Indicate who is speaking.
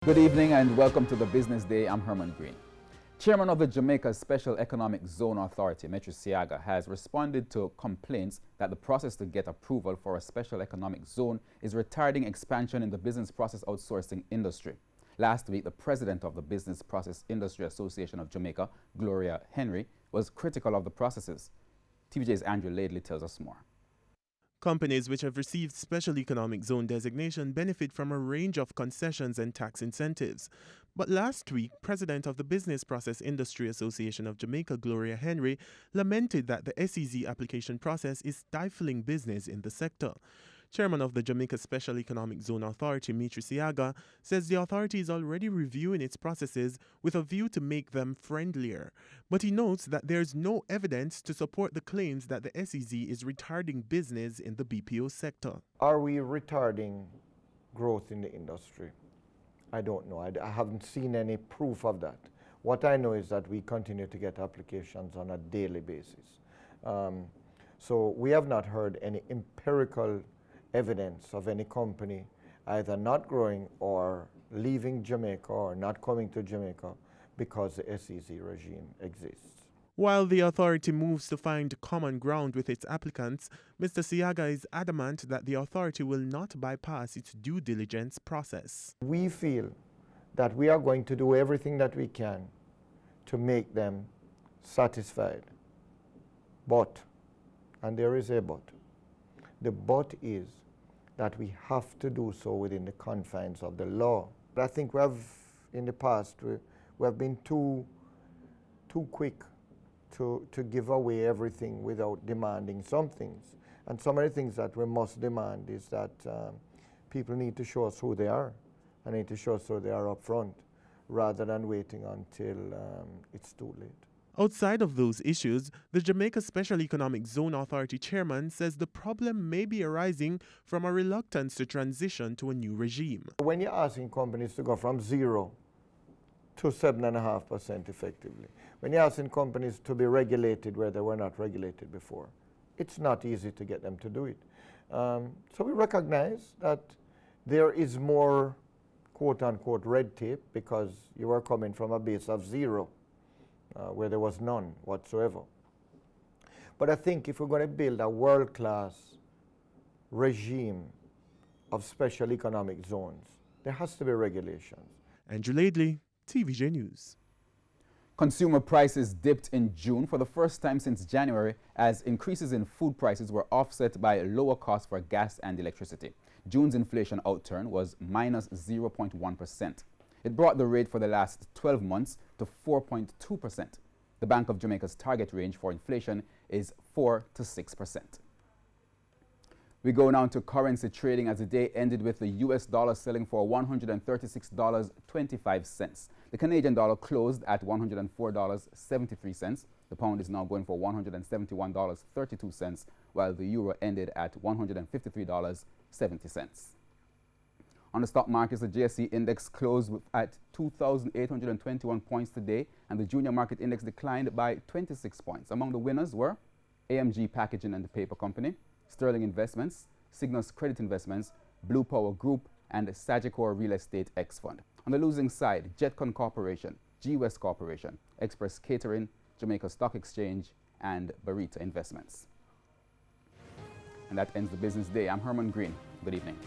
Speaker 1: Good evening and welcome to the Business Day. I'm Herman Green. Chairman of the Jamaica Special Economic Zone Authority, Metro Siaga, has responded to complaints that the process to get approval for a special economic zone is retarding expansion in the business process outsourcing industry. Last week, the president of the Business Process Industry Association of Jamaica, Gloria Henry, was critical of the processes. TVJ's Andrew Laidley tells us more.
Speaker 2: Companies which have received Special Economic Zone designation benefit from a range of concessions and tax incentives. But last week, President of the Business Process Industry Association of Jamaica, Gloria Henry, lamented that the SEZ application process is stifling business in the sector. Chairman of the Jamaica Special Economic Zone Authority, Metro Siaga, says the authority is already reviewing its processes with a view to make them friendlier. But he notes that there's no evidence to support the claims that the SEZ is retarding business in the BPO sector.
Speaker 3: Are we retarding growth in the industry? I don't know. I haven't seen any proof of that. What I know is that we continue to get applications on a daily basis. So we have not heard any empirical evidence of any company either not growing or leaving Jamaica or not coming to Jamaica because the SEZ regime exists.
Speaker 2: While the authority moves to find common ground with its applicants, Mr. Siaga is adamant that the authority will not bypass its due diligence process.
Speaker 3: We feel that we are going to do everything that we can to make them satisfied. But, and there is a but, the but is that we have to do so within the confines of the law. But I think we have, in the past, we have been too quick to give away everything without demanding some things. And some of the things that we must demand is that people need to show us who they are, and need to show us who they are up front, rather than waiting until it's too late.
Speaker 2: Outside of those issues, the Jamaica Special Economic Zone Authority chairman says the problem may be arising from a reluctance to transition to a new regime.
Speaker 3: When you're asking companies to go from 0 to 7.5% effectively, when you're asking companies to be regulated where they were not regulated before, it's not easy to get them to do it. So we recognize that there is more quote-unquote red tape because you are coming from a base of 0. Where there was none whatsoever. But I think if we're going to build a world-class regime of special economic zones, there has to be regulations.
Speaker 2: Andrew Laidley, TVJ News.
Speaker 1: Consumer prices dipped in June for the first time since January as increases in food prices were offset by lower costs for gas and electricity. June's inflation outturn was minus 0.1%. It brought the rate for the last 12 months to 4.2%. The Bank of Jamaica's target range for inflation is 4 to 6%. We go now to currency trading as the day ended with the US dollar selling for $136.25. The Canadian dollar closed at $104.73. The pound is now going for $171.32, while the euro ended at $153.70. On the stock markets, the JSE index closed at 2,821 points today, and the junior market index declined by 26 points. Among the winners were AMG Packaging and Paper Company, Sterling Investments, Cygnus Credit Investments, Blue Power Group, and Sagicor Real Estate X Fund. On the losing side, Jetcon Corporation, G West Corporation, Express Catering, Jamaica Stock Exchange, and Barita Investments. And that ends the business day. I'm Herman Green. Good evening.